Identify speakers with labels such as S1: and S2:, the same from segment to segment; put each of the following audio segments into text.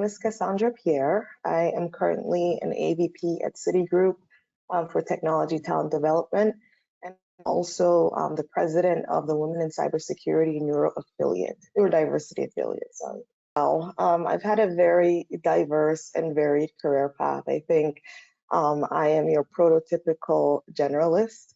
S1: is Kassandra Pierre. I am currently an AVP at Citigroup for Technology Talent Development, and also the president of the Women in Cybersecurity Neurodiversity affiliate. Sorry. I've had a very diverse and varied career path. I think I am your prototypical generalist.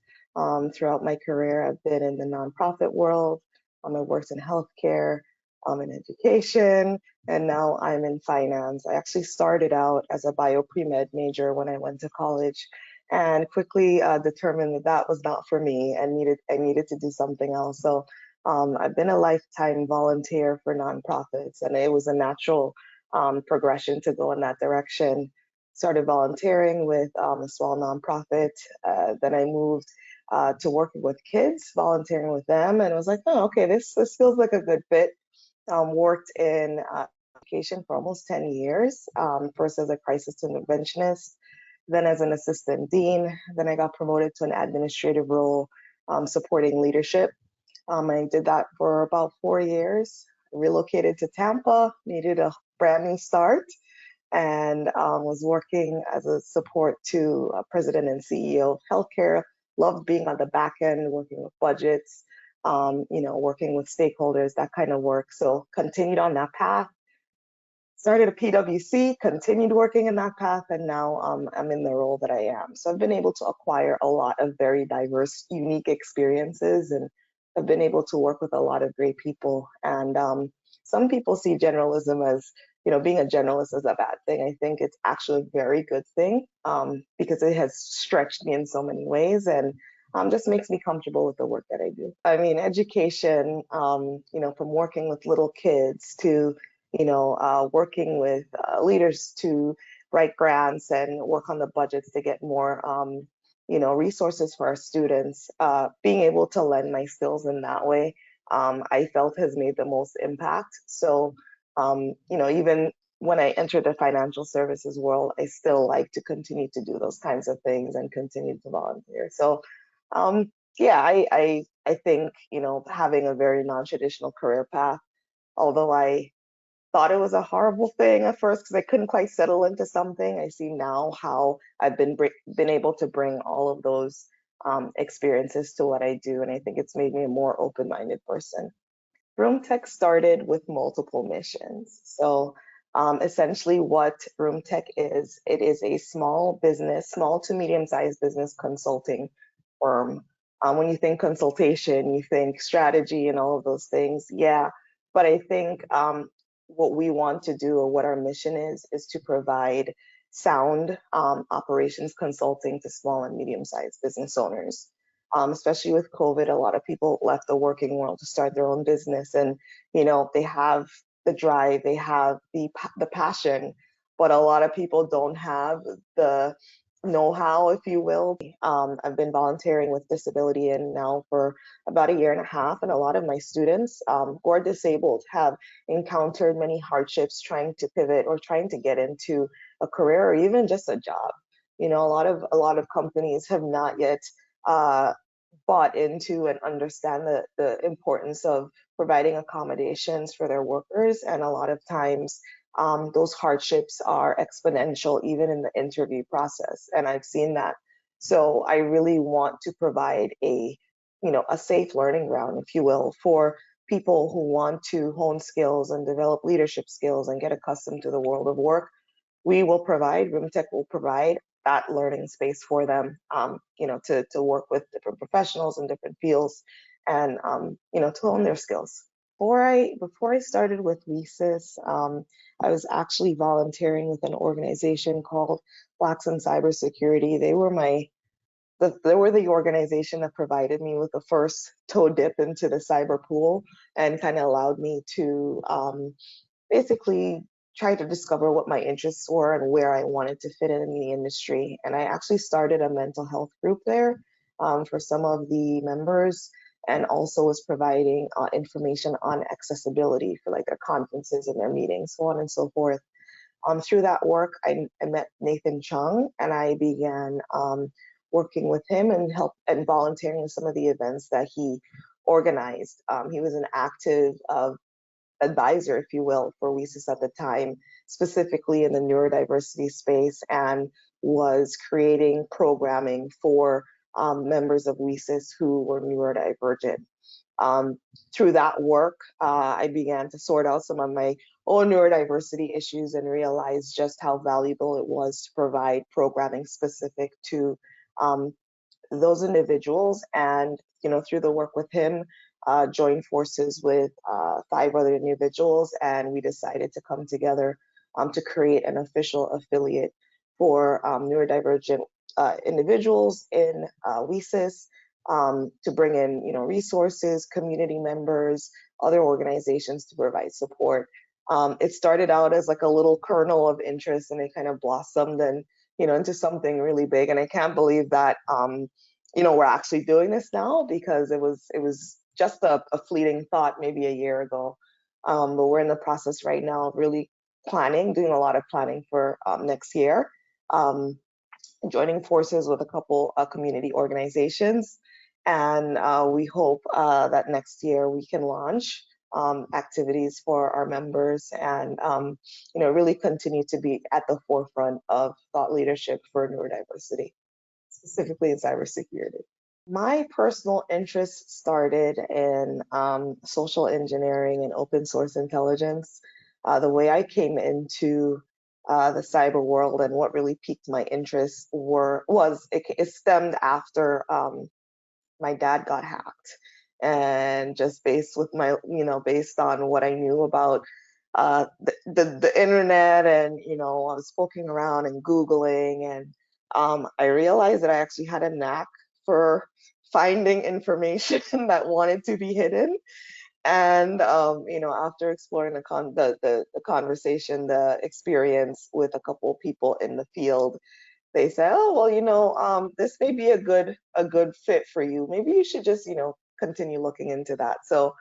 S1: Throughout my career, I've been in the nonprofit world. I worked in healthcare, in education, and now I'm in finance. I actually started out as a bio pre-med major when I went to college, and quickly determined that that was not for me and I needed to do something else. So I've been a lifetime volunteer for nonprofits, and it was a natural progression to go in that direction. Started volunteering with a small nonprofit. Then I moved to working with kids, volunteering with them, and I was like, oh, okay, this feels like a good fit. Worked in education for almost 10 years, first as a crisis interventionist, then as an assistant dean. Then I got promoted to an administrative role supporting leadership. I did that for about 4 years. Relocated to Tampa, needed a brand new start, and was working as a support to president and CEO of healthcare. Loved being on the back end, working with budgets, working with stakeholders, that kind of work. So continued on that path. Started a PwC, continued working in that path, and now I'm in the role that I am. So I've been able to acquire a lot of very diverse, unique experiences, and I've been able to work with a lot of great people. And some people see generalism as, being a generalist is a bad thing. I think it's actually a very good thing because it has stretched me in so many ways, and just makes me comfortable with the work that I do. I mean, education, from working with little kids to, working with leaders to write grants and work on the budgets to get more, resources for our students. Being able to lend my skills in that way, I felt has made the most impact. So, even when I entered the financial services world, I still like to continue to do those kinds of things and continue to volunteer. So, I think, having a very non-traditional career path, although I thought it was a horrible thing at first because I couldn't quite settle into something, I see now how I've been able to bring all of those experiences to what I do, and I think it's made me a more open-minded person. VroomTek started with multiple missions. So essentially what VroomTek is, it is a small to medium-sized business consulting firm. When you think consultation, you think strategy and all of those things. Yeah, but I think what we want to do, or what our mission is to provide sound operations consulting to small and medium-sized business owners. Especially with COVID, a lot of people left the working world to start their own business, and they have the drive, they have the passion, but a lot of people don't have the know-how, if you will. I've been volunteering with disability and now for about 1.5 years, and a lot of my students who are disabled have encountered many hardships trying to pivot or trying to get into a career or even just a job. A lot of companies have not yet bought into and understand the importance of providing accommodations for their workers, and a lot of times those hardships are exponential even in the interview process, and I've seen that. So I really want to provide a safe learning ground, if you will, for people who want to hone skills and develop leadership skills and get accustomed to the world of work. VroomTek will provide that learning space for them, to work with different professionals in different fields and, to hone their skills. Before I started with WESIS, I was actually volunteering with an organization called Blacks in Cybersecurity. They were the organization that provided me with the first toe dip into the cyber pool and kind of allowed me to basically try to discover what my interests were and where I wanted to fit in the industry. And I actually started a mental health group there for some of the members, and also was providing information on accessibility for like their conferences and their meetings, so on and so forth. Through that work, I met Nathan Chung, and I began working with him and volunteering in some of the events that he organized. He was an active advisor, if you will, for WESIS at the time, specifically in the neurodiversity space, and was creating programming for members of WESIS who were neurodivergent. Through that work, I began to sort out some of my own neurodiversity issues and realized just how valuable it was to provide programming specific to those individuals. And through the work with him, joined forces with 5 other individuals, and we decided to come together to create an official affiliate for neurodivergent individuals in WESIS, to bring in resources, community members, other organizations to provide support. It started out as like a little kernel of interest, and it kind of blossomed and into something really big. And I can't believe that we're actually doing this now, because it was just a fleeting thought maybe a year ago. But we're in the process right now of really doing a lot of planning for next year, joining forces with a couple community organizations. And we hope that next year we can launch activities for our members, and really continue to be at the forefront of thought leadership for neurodiversity, specifically in cybersecurity. My personal interest started in social engineering and open source intelligence. The way I came into the cyber world, and what really piqued my interest it stemmed after my dad got hacked, and just based on what I knew about the internet, and I was poking around and Googling, and I realized that I actually had a knack for finding information that wanted to be hidden. And after exploring the conversation, the experience with a couple of people in the field, they say, oh, well, this may be a good fit for you. Maybe you should just, continue looking into that. So,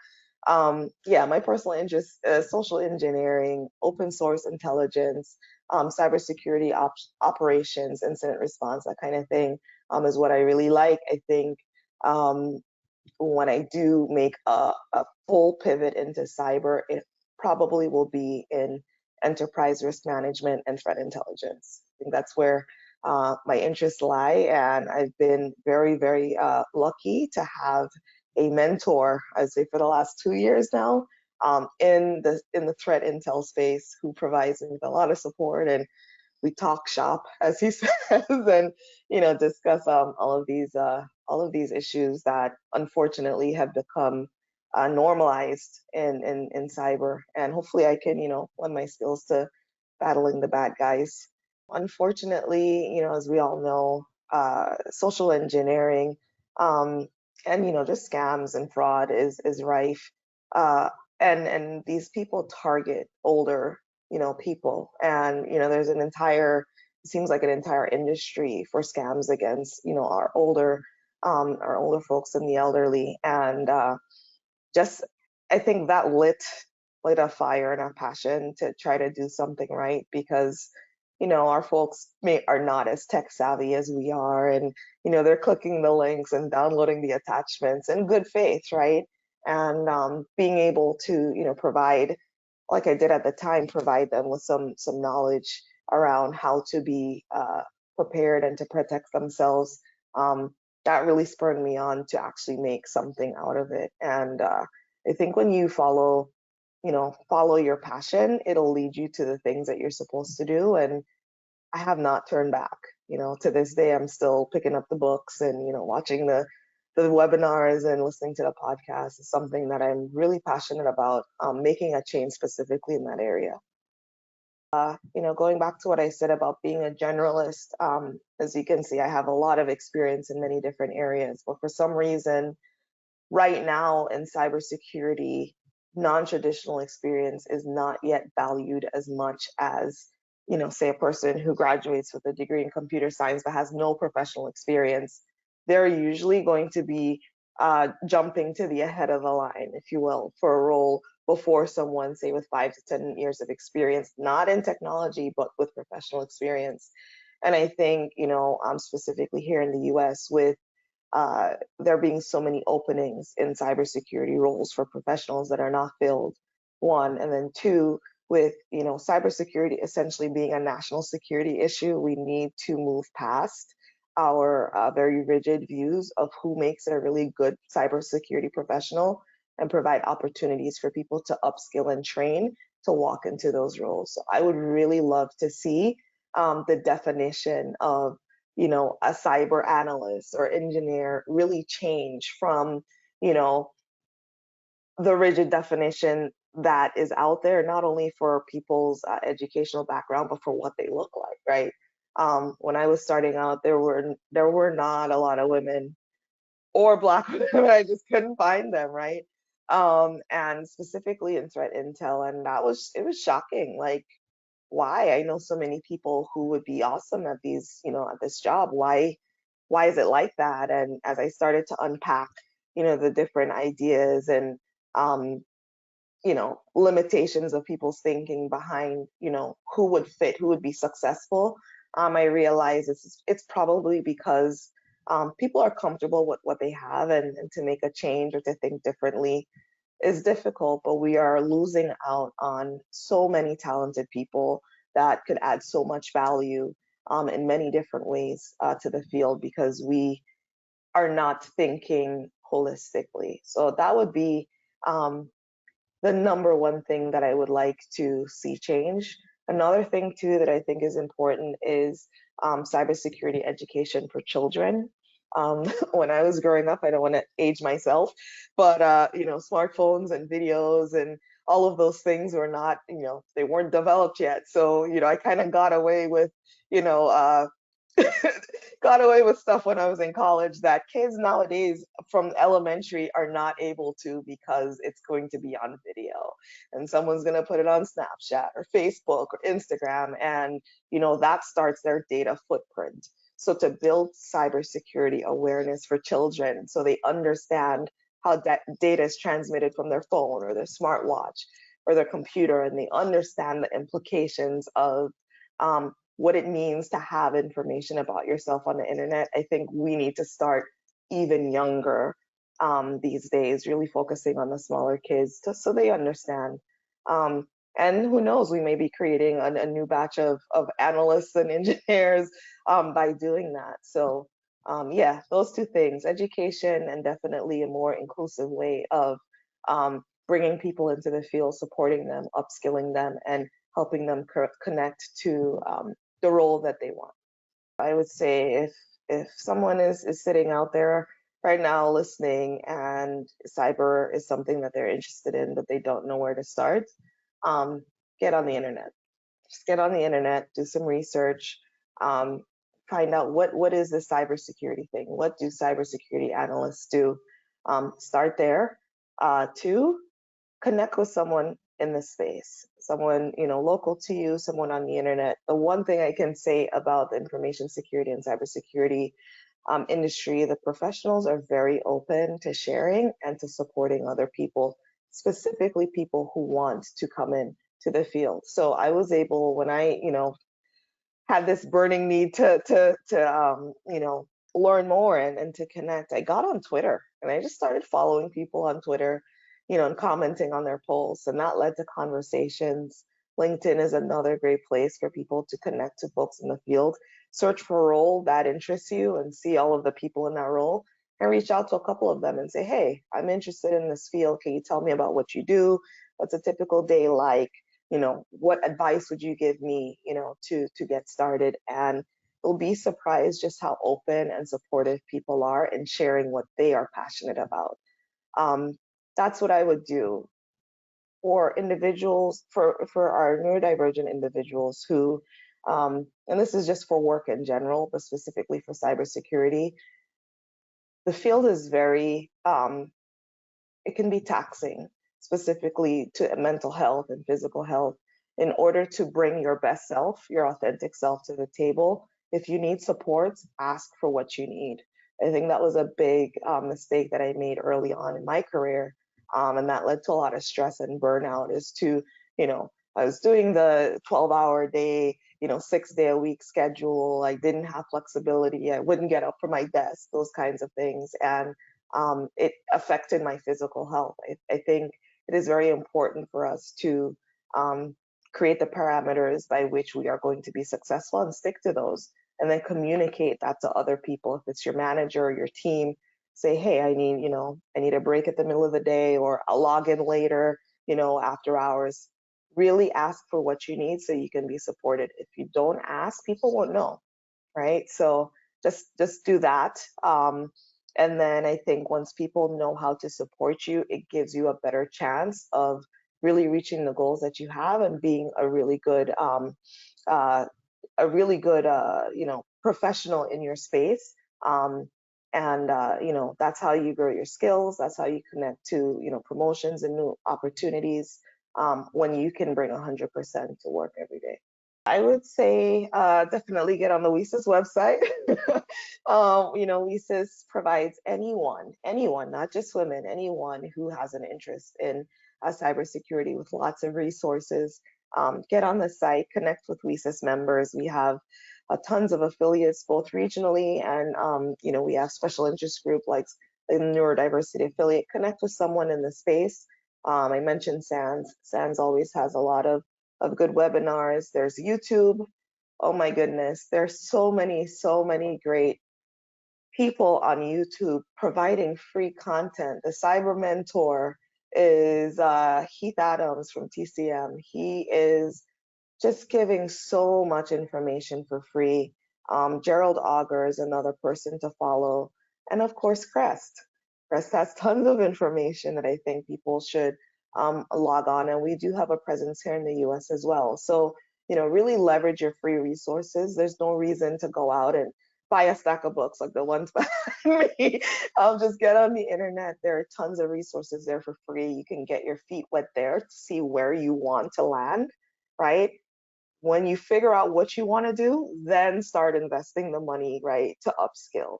S1: yeah, my personal interest, social engineering, open source intelligence, cybersecurity operations, incident response, that kind of thing, is what I really like. I think when I do make a full pivot into cyber, it probably will be in enterprise risk management and threat intelligence. I think that's where my interests lie, and I've been very, very lucky to have a mentor, I'd say, for the last 2 years now, in the threat intel space, who provides me with a lot of support, and we talk shop, as he says, and discuss all of these issues that unfortunately have become normalized in cyber. And hopefully I can lend my skills to battling the bad guys. Unfortunately, as we all know, social engineering and just scams and fraud is rife, and these people target older people, and there's it seems like an entire industry for scams against our older folks and the elderly. And just I think that lit a fire and a passion to try to do something right, because our folks are not as tech savvy as we are, and they're clicking the links and downloading the attachments in good faith, right? And being able to provide, like I did at the time, provide them with some knowledge around how to be prepared and to protect themselves. That really spurred me on to actually make something out of it. And I think when you follow your passion, it'll lead you to the things that you're supposed to do. And I have not turned back. To this day, I'm still picking up the books and watching the webinars and listening to the podcast is something that I'm really passionate about, making a change specifically in that area. Going back to what I said about being a generalist, as you can see, I have a lot of experience in many different areas, but for some reason, right now in cybersecurity, non-traditional experience is not yet valued as much as, say a person who graduates with a degree in computer science but has no professional experience. They're usually going to be jumping to the head of the line, if you will, for a role before someone, say, with 5 to 10 years of experience, not in technology, but with professional experience. And I think, specifically here in the US, with there being so many openings in cybersecurity roles for professionals that are not filled, one, and then two, with cybersecurity essentially being a national security issue, we need to move past our very rigid views of who makes a really good cybersecurity professional and provide opportunities for people to upskill and train to walk into those roles. So I would really love to see the definition of a cyber analyst or engineer really change from the rigid definition that is out there, not only for people's educational background, but for what they look like, right? When I was starting out, there were not a lot of women or Black women. I just couldn't find them, right? And specifically in threat intel, and it was shocking. Like, why? I know so many people who would be awesome at at this job. Why is it like that? And as I started to unpack, the different ideas and um, limitations of people's thinking behind, who would fit, who would be successful, I realize it's probably because people are comfortable with what they have, and to make a change or to think differently is difficult, but we are losing out on so many talented people that could add so much value in many different ways to the field because we are not thinking holistically. So that would be the number one thing that I would like to see change. Another thing too that I think is important is cybersecurity education for children. When I was growing up, I don't want to age myself, but smartphones and videos and all of those things were not, they weren't developed yet. So, I kind of got away with, you know, got away with stuff when I was in college that kids nowadays from elementary are not able to because it's going to be on video and someone's going to put it on Snapchat or Facebook or Instagram, and that starts their data footprint. So to build cybersecurity awareness for children so they understand how that data is transmitted from their phone or their smartwatch or their computer, and they understand the implications of what it means to have information about yourself on the internet. I think we need to start even younger these days, really focusing on the smaller kids just so they understand. And who knows, we may be creating a new batch of analysts and engineers by doing that. So yeah, those two things, education and definitely a more inclusive way of bringing people into the field, supporting them, upskilling them, and helping them connect to the role that they want. I would say if someone is sitting out there right now listening and cyber is something that they're interested in, but they don't know where to start, get on the internet. Just get on the internet, do some research, find out what is the cybersecurity thing? What do cybersecurity analysts do? Start there. Two, connect with someone in the space, someone local to you, someone on the internet. The one thing I can say about the information security and cybersecurity industry, the professionals are very open to sharing and to supporting other people, specifically people who want to come in to the field. So I was able, when I had this burning need to learn more and to connect, I got on Twitter and I just started following people on Twitter, and commenting on their posts, and that led to conversations. LinkedIn is another great place for people to connect to folks in the field. Search for a role that interests you and see all of the people in that role and reach out to a couple of them and say, hey, I'm interested in this field. Can you tell me about what you do? What's a typical day like? What advice would you give me, to get started? And you'll be surprised just how open and supportive people are in sharing what they are passionate about. That's what I would do for individuals, for our neurodivergent individuals who, and this is just for work in general, but specifically for cybersecurity. The field is very, it can be taxing, specifically to mental health and physical health. In order to bring your best self, your authentic self to the table, if you need support, ask for what you need. I think that was a big mistake that I made early on in my career. And that led to a lot of stress and burnout is to, I was doing the 12-hour day, 6-day-a-week schedule. I didn't have flexibility. I wouldn't get up from my desk, those kinds of things. And it affected my physical health. I think it is very important for us to create the parameters by which we are going to be successful and stick to those, and then communicate that to other people. If it's your manager or your team, say, hey, I need a break at the middle of the day, or I'll log in later, after hours. Really ask for what you need so you can be supported. If you don't ask, people won't know, right? So just do that. And then I think once people know how to support you, it gives you a better chance of really reaching the goals that you have and being a really good professional in your space. That's how you grow your skills. That's how you connect to, promotions and new opportunities, when you can bring 100% to work every day. I would say definitely get on the WESIS website. WESIS provides anyone, not just women, anyone who has an interest in cybersecurity with lots of resources. Get on the site, connect with WESIS members. We have tons of affiliates, both regionally and, we have special interest group like the Neurodiversity affiliate. Connect with someone in the space. I mentioned SANS. SANS always has a lot of good webinars. There's YouTube. Oh my goodness, there's so many great people on YouTube providing free content. The Cyber Mentor is Heath Adams from TCM. He is just giving so much information for free. Gerald Auger is another person to follow. And of course, CREST. CREST has tons of information that I think people should log on. And we do have a presence here in the US as well. So, really leverage your free resources. There's no reason to go out and buy a stack of books like the ones by me. Just get on the internet. There are tons of resources there for free. You can get your feet wet there to see where you want to land, right? When you figure out what you want to do, then start investing the money, right, to upskill.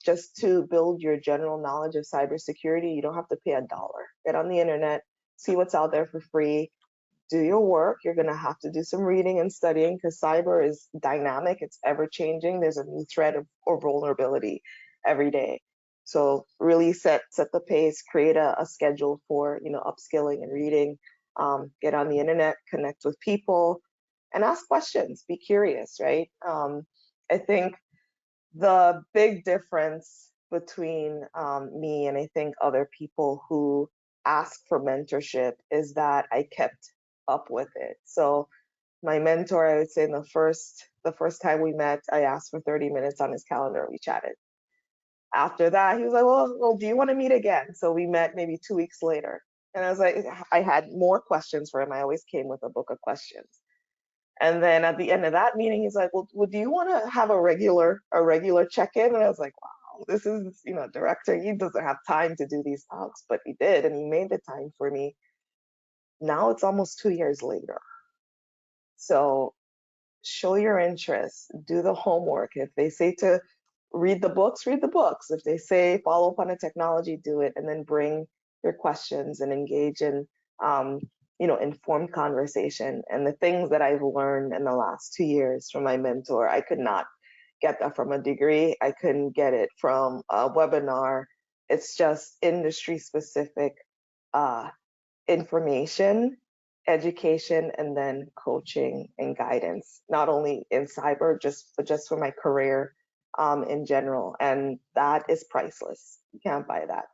S1: Just to build your general knowledge of cybersecurity, you don't have to pay $1. Get on the internet, see what's out there for free, do your work. You're going to have to do some reading and studying because cyber is dynamic, it's ever changing. There's a new threat or vulnerability every day. So really set the pace, create a schedule for, upskilling and reading. Get on the internet, connect with people, and ask questions. Be curious, right? I think the big difference between me and I think other people who ask for mentorship is that I kept up with it. So my mentor, I would say the first time we met, I asked for 30 minutes on his calendar. We chatted. After that, he was like, well, do you want to meet again? So we met maybe 2 weeks later. And I was like, I had more questions for him. I always came with a book of questions. And then at the end of that meeting, he's like, well, do you want to have a regular check-in? And I was like, wow, this is, director, he doesn't have time to do these talks, but he did, and he made the time for me. Now it's almost 2 years later. So show your interest, do the homework. If they say to read the books, read the books. If they say follow up on a technology, do it, and then bring your questions and engage in informed conversation. And the things that I've learned in the last 2 years from my mentor, I could not get that from a degree. I couldn't get it from a webinar. It's just industry specific information, education, and then coaching and guidance, not only in cyber, but just for my career in general. And that is priceless. You can't buy that.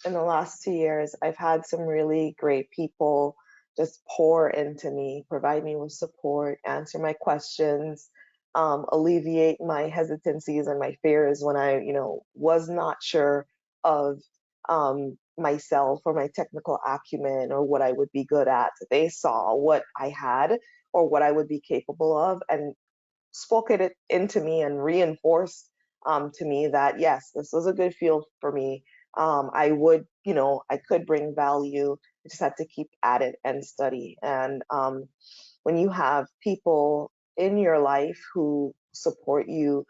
S1: In the last 2 years, I've had some really great people just pour into me, provide me with support, answer my questions, alleviate my hesitancies and my fears when I, was not sure of myself or my technical acumen or what I would be good at. They saw what I had or what I would be capable of and spoke it into me and reinforced to me that, yes, this was a good field for me. I would, I could bring value. I just had to keep at it and study. And when you have people in your life who support you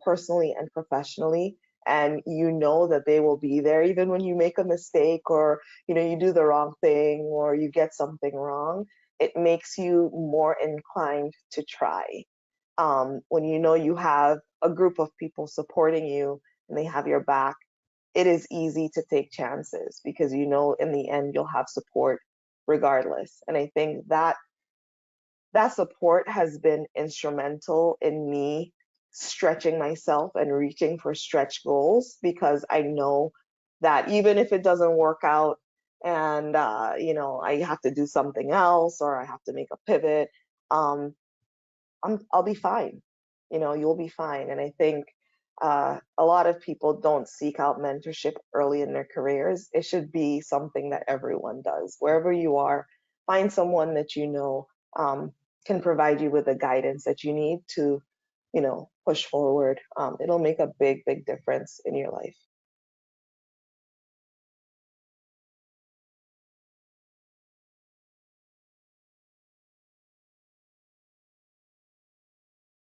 S1: personally and professionally, and you know that they will be there even when you make a mistake or you do the wrong thing or you get something wrong, it makes you more inclined to try. When you know you have a group of people supporting you and they have your back, it is easy to take chances because you know in the end you'll have support regardless. And I think that that support has been instrumental in me stretching myself and reaching for stretch goals, because I know that even if it doesn't work out and you know, I have to do something else or I have to make a pivot, um, I'll be fine. You know, you'll be fine. And I think a lot of people don't seek out mentorship early in their careers. It should be something that everyone does. Wherever you are, find someone that you know can provide you with the guidance that you need to, you know, push forward. It'll make a big, big difference in your life.